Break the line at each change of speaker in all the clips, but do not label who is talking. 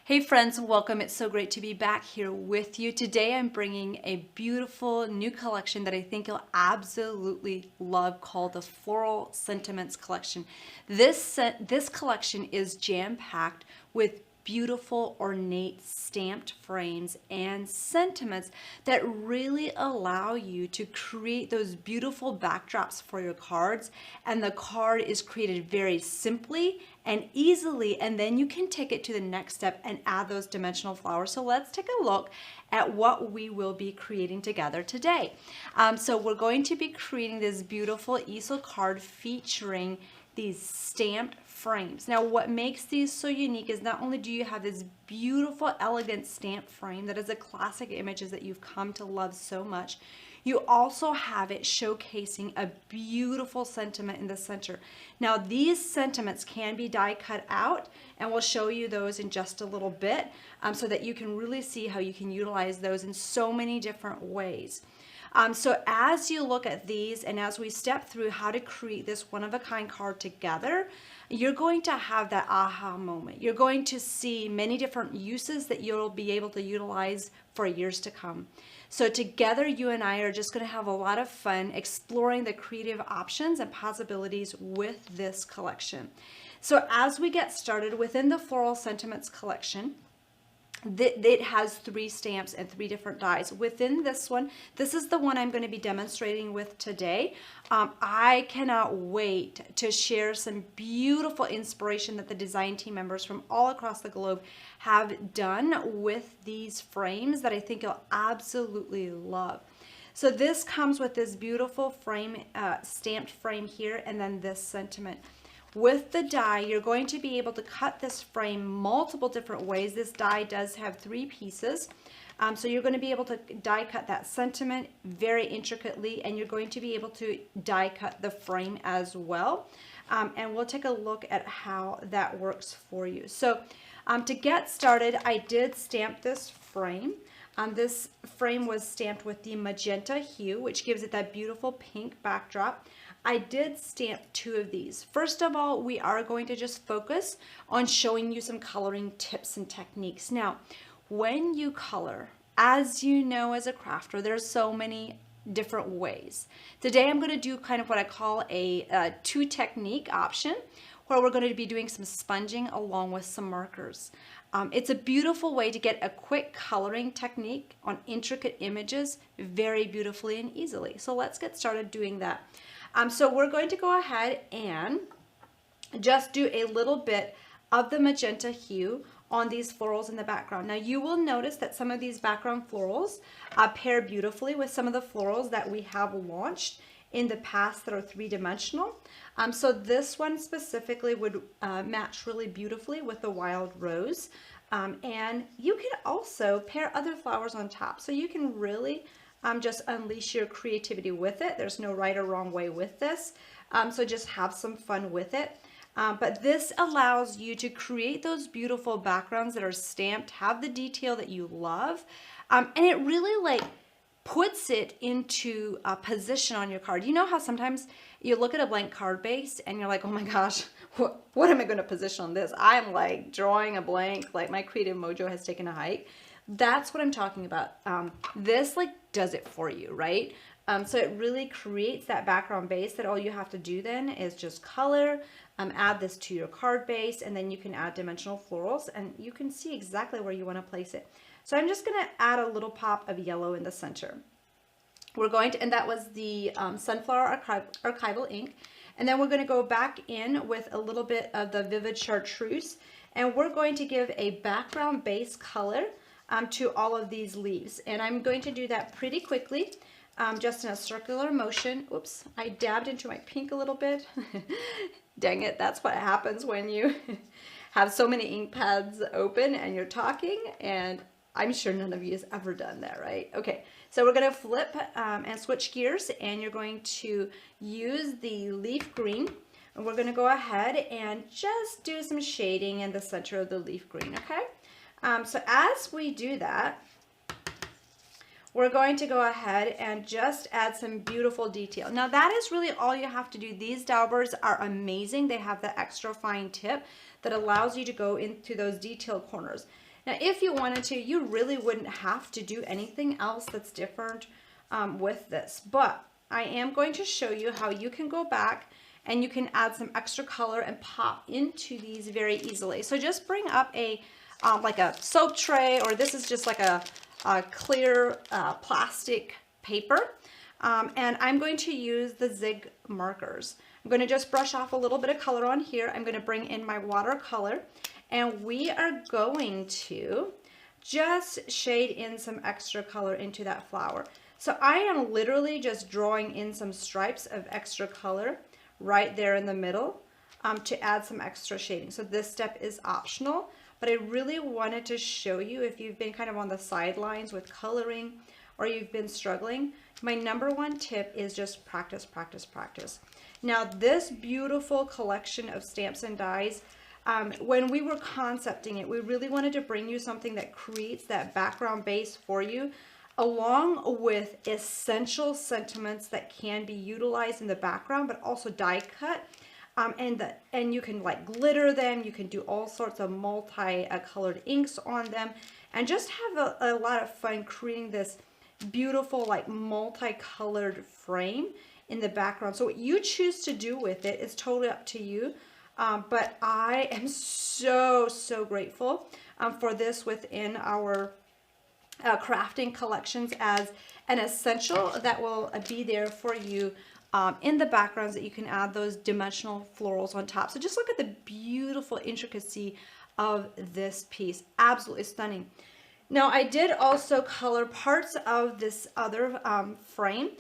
Hey friends, welcome. It's so great to be back here with you. Today I'm bringing a beautiful new collection that I think you'll absolutely love called the Floral Sentiments Collection. This collection is jam-packed with beautiful ornate stamped frames and sentiments that really allow you to create those beautiful backdrops for your cards, and the card is created very simply and easily, and then you can take it to the next step and add those dimensional flowers. So let's take a look at what we will be creating together today. So we're going to be creating this beautiful easel card featuring these stamped frames. Now what makes these so unique is not only do you have this beautiful elegant stamped frame that is a classic images that you've come to love so much, you also have it showcasing a beautiful sentiment in the center. Now these sentiments can be die cut out, and we'll show you those in just a little bit so that you can really see how you can utilize those in so many different ways. So as you look at these and as we step through how to create this one-of-a-kind card together, you're going to have that aha moment. You're going to see many different uses that you'll be able to utilize for years to come. So together, you and I are just going to have a lot of fun exploring the creative options and possibilities with this collection. So as we get started within the Floral Sentiments collection, it has 3 stamps and 3 different dies. Within this one, this is the one I'm going to be demonstrating with today. I cannot wait to share some beautiful inspiration that the design team members from all across the globe have done with these frames that I think you'll absolutely love. So this comes with this beautiful frame, stamped frame here, and then this sentiment. With the die, you're going to be able to cut this frame multiple different ways. This die does have 3 pieces. So you're going to be able to die cut that sentiment very intricately, and you're going to be able to die cut the frame as well. And we'll take a look at how that works for you. So to get started, I did stamp this frame. This frame was stamped with the magenta hue, which gives it that beautiful pink backdrop. I did stamp 2 of these. First of all, we are going to just focus on showing you some coloring tips and techniques. Now, when you color, as you know as a crafter, there's so many different ways. Today I'm going to do kind of what I call a 2 technique option, where we're going to be doing some sponging along with some markers. It's a beautiful way to get a quick coloring technique on intricate images very beautifully and easily. So let's get started doing that. So we're going to go ahead and just do a little bit of the magenta hue on these florals in the background. Now you will notice that some of these background florals pair beautifully with some of the florals that we have launched in the past that are 3-dimensional. So this one specifically would match really beautifully with the wild rose. And you can also pair other flowers on top. So you can really just unleash your creativity with it. There's no right or wrong way with this. So just have some fun with it. But this allows you to create those beautiful backgrounds that are stamped, have the detail that you love. And it really like puts it into a position on your card. You know how sometimes you look at a blank card base and you're like, oh my gosh, what am I going to position on this? I'm like drawing a blank, like my creative mojo has taken a hike. That's what I'm talking about. This like does it for you, right? So it really creates that background base that all you have to do then is just color, add this to your card base, and then you can add dimensional florals, and you can see exactly where you want to place it. So I'm just going to add a little pop of yellow in the center. We're going to, and that was the Sunflower Archival ink. And then we're going to go back in with a little bit of the Vivid Chartreuse, and we're going to give a background base color to all of these leaves. And I'm going to do that pretty quickly, just in a circular motion. Oops, I dabbed into my pink a little bit. Dang it, that's what happens when you have so many ink pads open and you're talking, and I'm sure none of you has ever done that, right? Okay, so we're gonna flip and switch gears, and you're going to use the leaf green, and we're gonna go ahead and just do some shading in the center of the leaf green, okay? So as we do that, we're going to go ahead and just add some beautiful detail. Now that is really all you have to do. These daubers are amazing. They have the extra fine tip that allows you to go into those detail corners. Now, if you wanted to, you really wouldn't have to do anything else that's different with this, but I am going to show you how you can go back and you can add some extra color and pop into these very easily. So just bring up a like a soap tray, or this is just like a clear plastic paper. And I'm going to use the zig markers. I'm going to just brush off a little bit of color on here. I'm going to bring in my watercolor, and we are going to just shade in some extra color into that flower. So I am literally just drawing in some stripes of extra color right there in the middle to add some extra shading. So this step is optional, but I really wanted to show you, if you've been kind of on the sidelines with coloring or you've been struggling, my number one tip is just practice, practice, practice. Now, this beautiful collection of stamps and dies, when we were concepting it, we really wanted to bring you something that creates that background base for you, along with essential sentiments that can be utilized in the background, but also die cut. And you can like glitter them, you can do all sorts of multi-colored inks on them, and just have a lot of fun creating this beautiful like multicolored frame in the background. So what you choose to do with it is totally up to you. But I am so grateful for this within our crafting collections as an essential that will be there for you in the backgrounds, that you can add those dimensional florals on top. So just look at the beautiful intricacy of this piece. Absolutely stunning. Now, I did also color parts of this other frame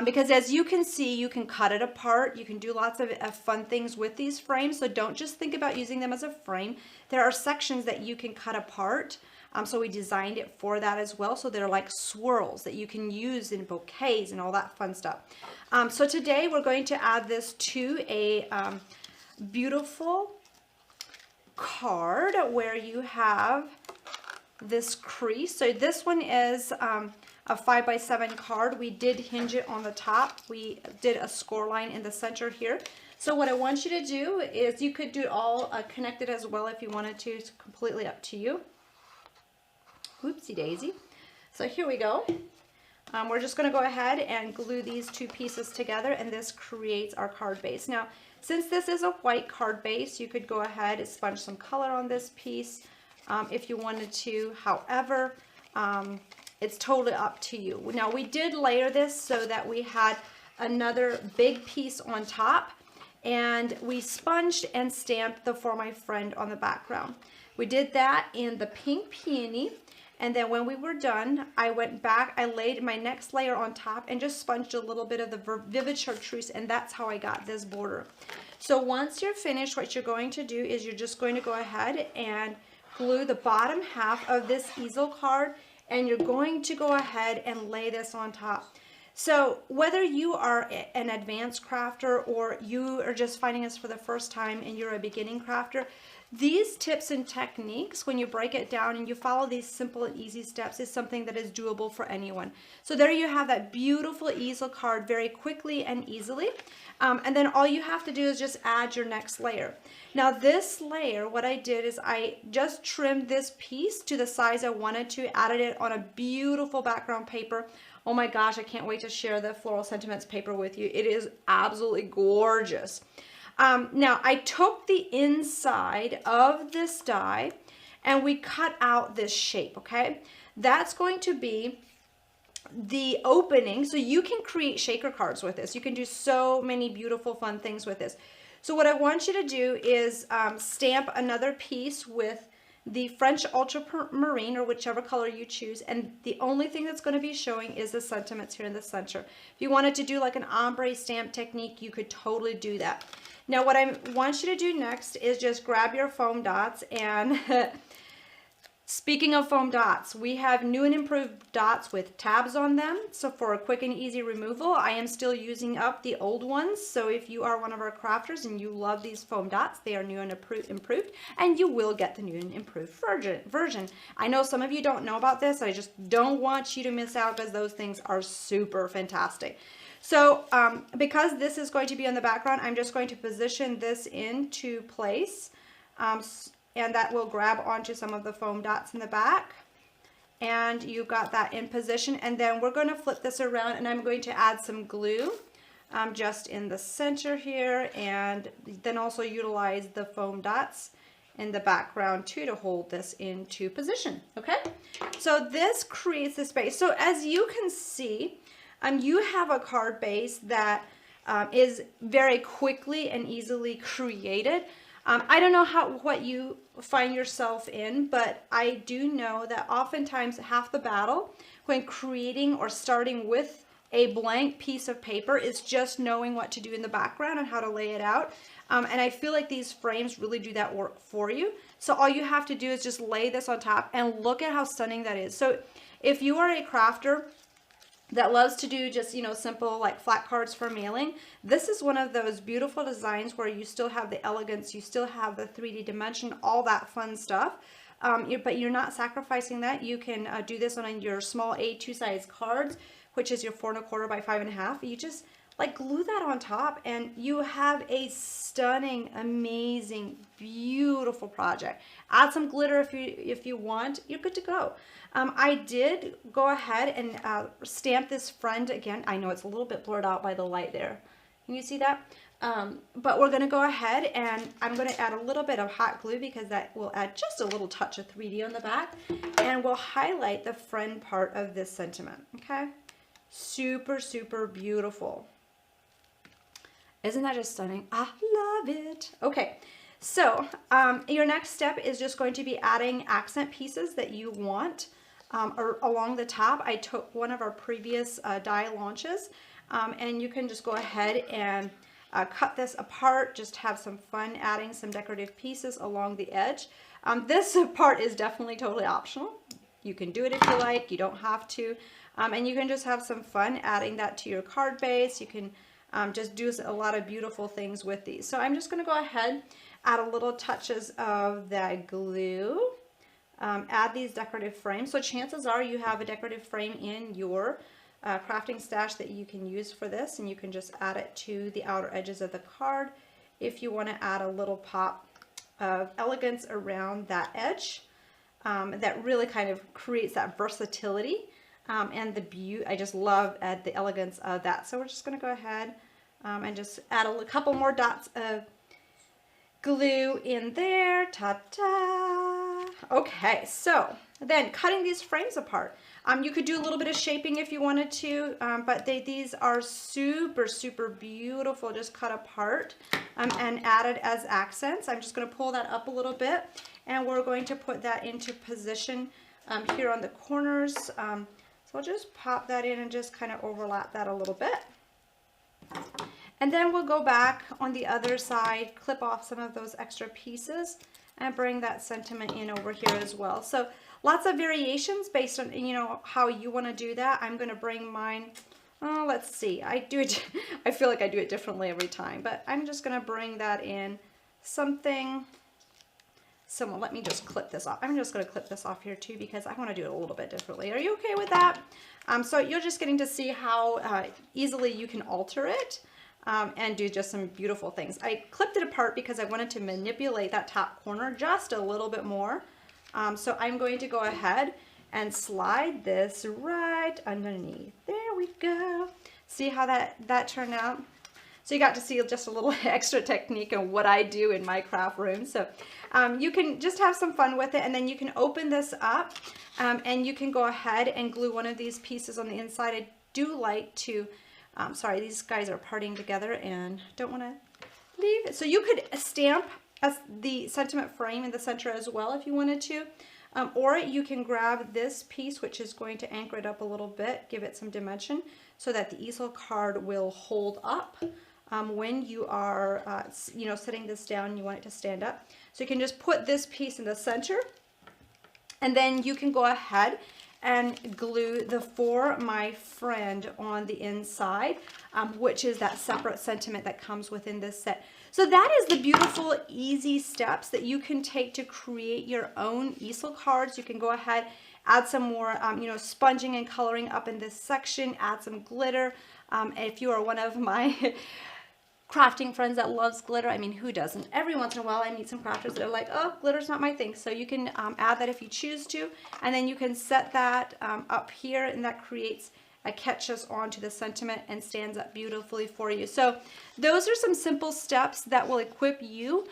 because, as you can see, you can cut it apart. You can do lots of fun things with these frames. So don't just think about using them as a frame. There are sections that you can cut apart. So we designed it for that as well. So they're like swirls that you can use in bouquets and all that fun stuff. So today we're going to add this to a beautiful card where you have this crease. So this one is a 5x7 card. We did hinge it on the top. We did a score line in the center here. So what I want you to do is, you could do it all connected as well if you wanted to. It's completely up to you. Whoopsie daisy. So here we go. We're just going to go ahead and glue these two pieces together, and this creates our card base. Now, since this is a white card base, you could go ahead and sponge some color on this piece if you wanted to. However, it's totally up to you. Now, we did layer this so that we had another big piece on top, and we sponged and stamped the For My Friend on the background. We did that in the pink peony. And then when we were done, I went back, I laid my next layer on top and just sponged a little bit of the Vivid Chartreuse, and that's how I got this border. So once you're finished, what you're going to do is you're just going to go ahead and glue the bottom half of this easel card, and you're going to go ahead and lay this on top. So whether you are an advanced crafter or you are just finding this for the first time and you're a beginning crafter, these tips and techniques, when you break it down and you follow these simple and easy steps, is something that is doable for anyone. So there you have that beautiful easel card very quickly and easily. And then all you have to do is just add your next layer. Now this layer, what I did is I just trimmed this piece to the size I wanted to, added it on a beautiful background paper. Oh my gosh, I can't wait to share the Floral Sentiments paper with you. It is absolutely gorgeous. Now, I took the inside of this die and we cut out this shape, okay? That's going to be the opening, so you can create shaker cards with this. You can do so many beautiful, fun things with this. So what I want you to do is stamp another piece with the French Ultramarine, or whichever color you choose, and the only thing that's going to be showing is the sentiments here in the center. If you wanted to do like an ombre stamp technique, you could totally do that. Now what I want you to do next is just grab your foam dots, and speaking of foam dots, we have new and improved dots with tabs on them. So for a quick and easy removal, I am still using up the old ones. So if you are one of our crafters and you love these foam dots, they are new and improved, and you will get the new and improved version. I know some of you don't know about this. I just don't want you to miss out, because those things are super fantastic. So because this is going to be on the background, I'm just going to position this into place. And
and that will grab onto some of the foam dots in the back. And you got that in position, and then we're going to flip this around, and I'm going to add some glue just in the center here, and then also utilize the foam dots in the background too to hold this into position. Okay, so this creates the space. So as you can see, you have a card base that is very quickly and easily created. I don't know what you find yourself in, but I do know that oftentimes half the battle when creating or starting with a blank piece of paper is just knowing what to do in the background and how to lay it out. And I feel like these frames really do that work for you. So all you have to do is just lay this on top, and look at how stunning that is. So if you are a crafter that loves to do just, you know, simple like flat cards for mailing, this is one of those beautiful designs where you still have the elegance, you still have the 3D dimension, all that fun stuff. But you're not sacrificing that. You can do this on your small A2 size cards, which is your 4 1/4 by 5 1/2. You just like glue that on top, and you have a stunning, amazing, beautiful project. Add some glitter if you want. You're good to go. I did go ahead and stamp this friend again. I know it's a little bit blurred out by the light there. Can you see that? But we're going to go ahead, and I'm going to add a little bit of hot glue because that will add just a little touch of 3D on the back, and we'll highlight the friend part of this sentiment. Okay, super, super beautiful. Isn't that just stunning? I love it. Okay, so your next step is just going to be adding accent pieces that you want along the top. I took one of our previous die launches, and you can just go ahead and cut this apart. Just have some fun adding some decorative pieces along the edge. This part is definitely totally optional. You can do it if you like. You don't have to. And you can just have some fun adding that to your card base. You can just do a lot of beautiful things with these. So I'm just going to go ahead, add a little touches of that glue, add these decorative frames. So chances are you have a decorative frame in your crafting stash that you can use for this, and you can just add it to the outer edges of the card if you want to add a little pop of elegance around that edge. That really kind of creates that versatility. And the beauty, I just love the elegance of that. So we're just going to go ahead and just add a couple more dots of glue in there. Ta-ta! Okay, so then cutting these frames apart. You could do a little bit of shaping if you wanted to, but these are super, super beautiful, just cut apart and added as accents. I'm just going to pull that up a little bit, and we're going to put that into position here on the corners. So I'll just pop that in and just kind of overlap that a little bit. And then we'll go back on the other side, clip off some of those extra pieces, and bring that sentiment in over here as well. So lots of variations based on, you know, how you want to do that. I'm going to bring mine, oh, let's see. I feel like I do it differently every time, but I'm just going to bring that in something similar. Let me just clip this off. I'm just going to clip this off here too because I want to do it a little bit differently. Are you okay with that? So you're just getting to see how easily you can alter it and do just some beautiful things. I clipped it apart because I wanted to manipulate that top corner just a little bit more. So I'm going to go ahead and slide this right underneath. There we go. See how that turned out? So you got to see just a little extra technique on what I do in my craft room. So you can just have some fun with it, and then you can open this up and you can go ahead and glue one of these pieces on the inside. I do like to, sorry, these guys are parting together and don't want to leave it. So you could stamp the sentiment frame in the center as well if you wanted to. Or you can grab this piece, which is going to anchor it up a little bit, give it some dimension so that the easel card will hold up. When you are, you know, setting this down, you want it to stand up. So you can just put this piece in the center, and then you can go ahead and glue the For My Friend on the inside, which is that separate sentiment that comes within this set. So that is the beautiful, easy steps that you can take to create your own easel cards. You can go ahead, add some more, you know, sponging and coloring up in this section, add some glitter. If you are one of my crafting friends that loves glitter. I mean, who doesn't? Every once in a while I meet some crafters that are like, oh, glitter's not my thing. So you can add that if you choose to, and then you can set that up here, and that creates catches onto the sentiment and stands up beautifully for you. So those are some simple steps that will equip you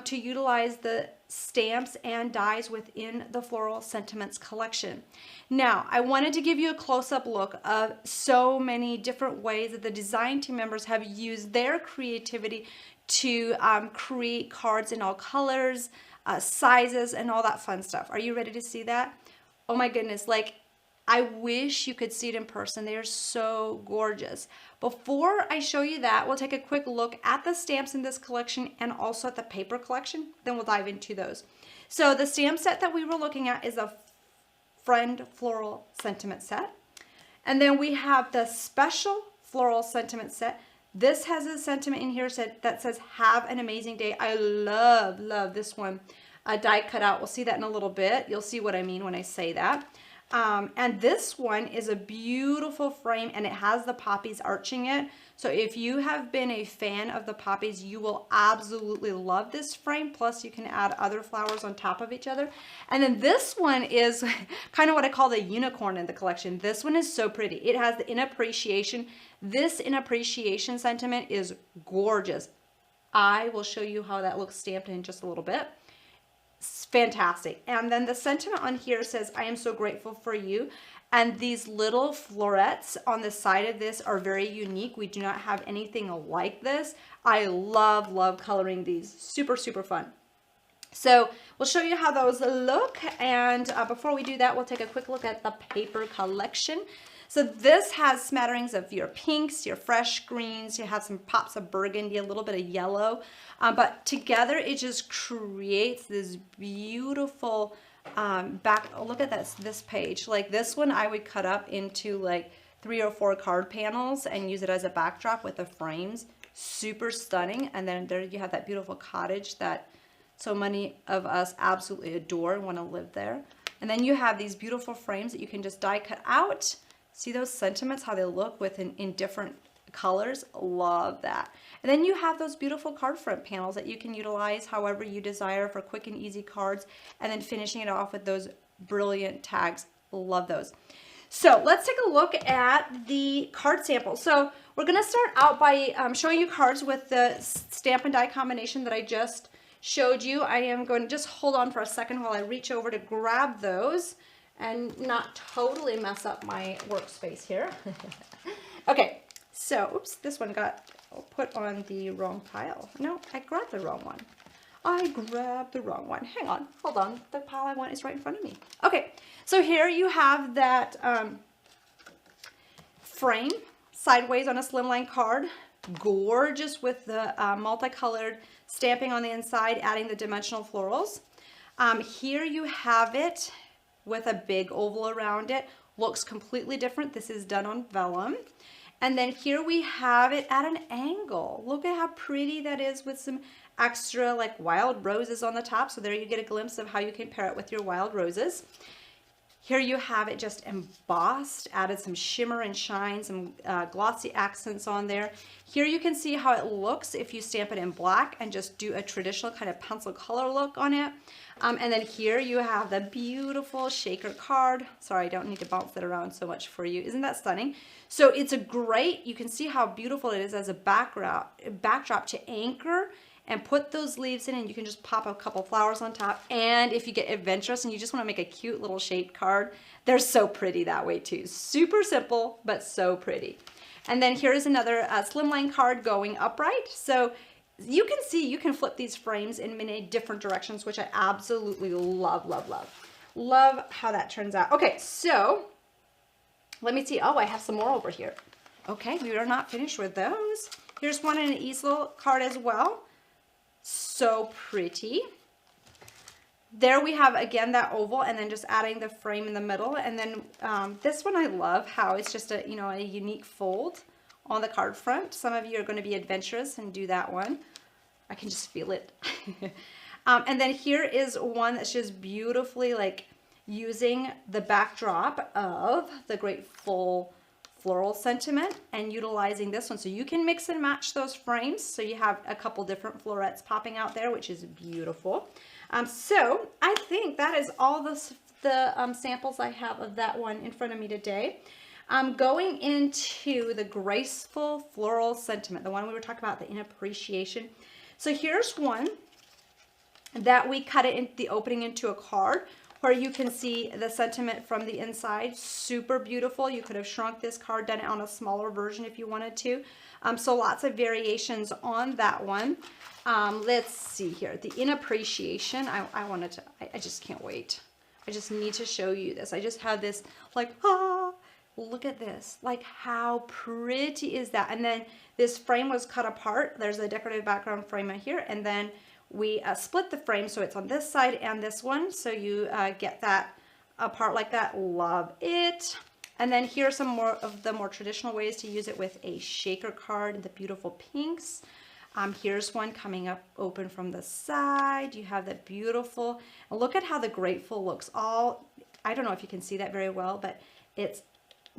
to utilize the stamps and dies within the Floral Sentiments collection. Now, I wanted to give you a close-up look of so many different ways that the design team members have used their creativity to create cards in all colors, sizes, and all that fun stuff. Are you ready to see that? Oh my goodness, like, I wish you could see it in person. They are so gorgeous. Before I show you that, we'll take a quick look at the stamps in this collection and also at the paper collection. Then we'll dive into those. So the stamp set that we were looking at is a Friend Floral Sentiment set. And then we have the Special Floral Sentiment set. This has a sentiment in here that says, have an amazing day. I love this one. A die cut out. We'll see that in a little bit. You'll see what I mean when I say that. And this one is a beautiful frame, and it has the poppies arching it. So if you have been a fan of the poppies, you will absolutely love this frame. Plus you can add other flowers on top of each other. And then this one is kind of what I call the unicorn in the collection. This one is so pretty. It has the In Appreciation. This In Appreciation sentiment is gorgeous. I will show you how that looks stamped in just a little bit. Fantastic. And then the sentiment on here says, I am so grateful for you. And these little florets on the side of this are very unique. We do not have anything like this. I love coloring these. Super fun. So we'll show you how those look. And before we do that, we'll take a quick look at the paper collection. So this has smatterings of your pinks, your fresh greens, you have some pops of burgundy, a little bit of yellow, but together it just creates this beautiful look at this page. Like this one I would cut up into like 3 or 4 card panels and use it as a backdrop with the frames. Super stunning. And then there you have that beautiful cottage that so many of us absolutely adore and want to live there. And then you have these beautiful frames that you can just die cut out. See those sentiments, how they look in different colors? Love that. And then you have those beautiful card front panels that you can utilize however you desire for quick and easy cards, and then finishing it off with those brilliant tags. Love those. So let's take a look at the card sample. So we're going to start out by showing you cards with the stamp and die combination that I just showed you. I am going to just hold on for a second while I reach over to grab those and not totally mess up my workspace here. Okay, so, oops, this one got put on the wrong pile. No, I grabbed the wrong one. I grabbed the wrong one. Hang on, hold on. The pile I want is right in front of me. Okay, so here you have that frame sideways on a slimline card. Gorgeous with the multicolored stamping on the inside, adding the dimensional florals. Here you have it with a big oval around it. Looks completely different. This is done on vellum. And then here we have it at an angle. Look at how pretty that is with some extra like wild roses on the top. So there you get a glimpse of how you can pair it with your wild roses. Here you have it just embossed, added some shimmer and shine, some glossy accents on there. Here you can see how it looks if you stamp it in black and just do a traditional kind of pencil color look on it. And then here you have the beautiful shaker card. Sorry, I don't need to bounce that around so much for you. Isn't that stunning? So it's a great, you can see how beautiful it is as a backdrop to anchor and put those leaves in, and you can just pop a couple flowers on top. And if you get adventurous and you just want to make a cute little shaped card, they're so pretty that way too. Super simple, but so pretty. And then here's another slimline card going upright. So you can see you can flip these frames in many different directions, which I absolutely love. Love how that turns out. Okay, so let me see. Oh, I have some more over here. Okay, we are not finished with those. Here's one in an easel card as well. So pretty. There we have again that oval, and then just adding the frame in the middle. And then this one I love how it's just a a unique fold on the card front. Some of you are going to be adventurous and do that one. I can just feel it. And then here is one that's just beautifully like using the backdrop of the great full floral sentiment and utilizing this one. So you can mix and match those frames. So you have a couple different florets popping out there, which is beautiful. So I think that is all the samples I have of that one in front of me today. Going into the graceful floral sentiment, the one we were talking about, the in appreciation. So here's one that we cut it in the opening into a card where you can see the sentiment from the inside. Super beautiful. You could have shrunk this card, done it on a smaller version if you wanted to. So lots of variations on that one. Let's see here. The in appreciation. I just can't wait. I just need to show you this. I just have this like, look at this. Like, how pretty is that? And then this frame was cut apart. There's a decorative background frame right here. And then we split the frame so it's on this side and this one. So you get that apart like that. Love it. And then here are some more of the more traditional ways to use it with a shaker card, the beautiful pinks. Here's one coming up open from the side. You have that beautiful, look at how the grateful looks. I don't know if you can see that very well, but it's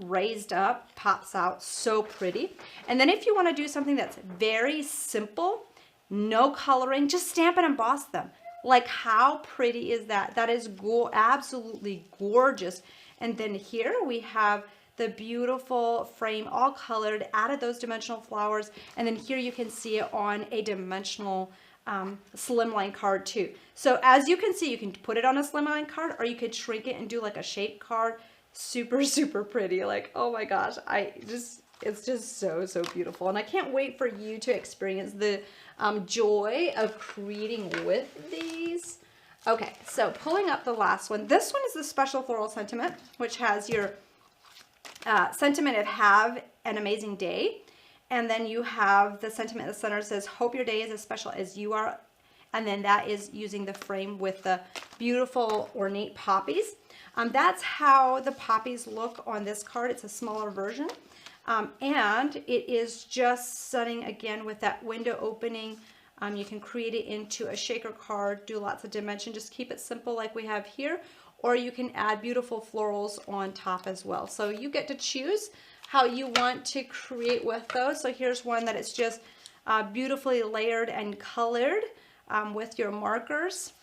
raised up, pops out, so pretty. And then if you want to do something that's very simple, no coloring, just stamp and emboss them. Like, how pretty is that? That is absolutely gorgeous. And then here we have the beautiful frame, all colored, added those dimensional flowers. And then here you can see it on a dimensional slimline card too. So as you can see, you can put it on a slimline card, or you could shrink it and do like a shape card. Super, super pretty. Like, oh my gosh, it's just so, so beautiful. And I can't wait for you to experience the joy of creating with these. Okay, so pulling up the last one. This one is the special floral sentiment, which has your sentiment of have an amazing day. And then you have the sentiment in the center says, hope your day is as special as you are. And then that is using the frame with the beautiful ornate poppies. That's how the poppies look on this card. It's a smaller version. And it is just stunning again with that window opening. You can create it into a shaker card, do lots of dimension, just keep it simple like we have here, or you can add beautiful florals on top as well. So you get to choose how you want to create with those. So here's one that is just beautifully layered and colored with your markers.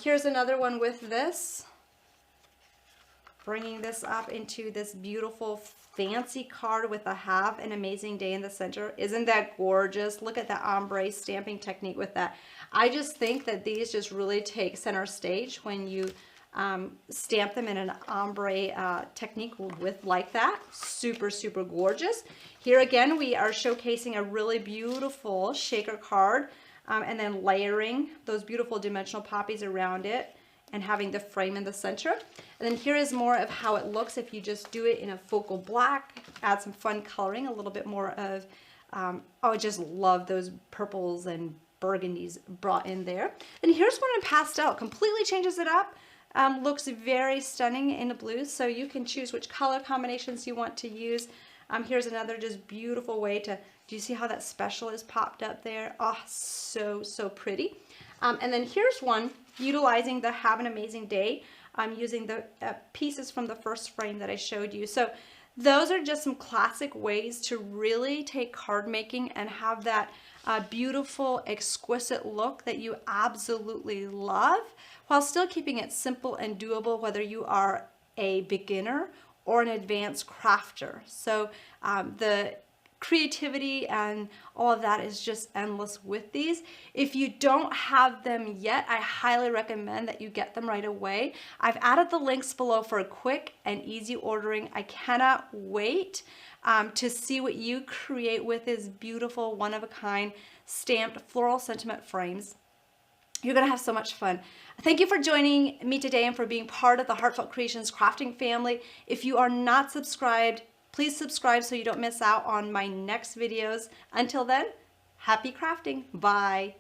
Here's another one with this, bringing this up into this beautiful fancy card with a have an amazing day in the center. Isn't that gorgeous? Look at that ombre stamping technique with that. I just think that these just really take center stage when you stamp them in an ombre technique with like that. Super, super gorgeous. Here again, we are showcasing a really beautiful shaker card and then layering those beautiful dimensional poppies around it and having the frame in the center. And then here is more of how it looks if you just do it in a focal black, add some fun coloring, a little bit more of, I just love those purples and burgundies brought in there. And here's one in pastel, completely changes it up. Looks very stunning in the blue, so you can choose which color combinations you want to use. Here's another just beautiful way to, do you see how that special is popped up there? Oh, so, so pretty. And then here's one utilizing the have an amazing day. I'm using the pieces from the first frame that I showed you. So those are just some classic ways to really take card making and have that beautiful, exquisite look that you absolutely love, while still keeping it simple and doable, whether you are a beginner or an advanced crafter. So the creativity and all of that is just endless with these. If you don't have them yet, I highly recommend that you get them right away. I've added the links below for a quick and easy ordering. I cannot wait to see what you create with these beautiful one-of-a-kind stamped floral sentiment frames. You're gonna have so much fun. Thank you for joining me today and for being part of the Heartfelt Creations crafting family. If you are not subscribed, please subscribe so you don't miss out on my next videos. Until then, happy crafting. Bye.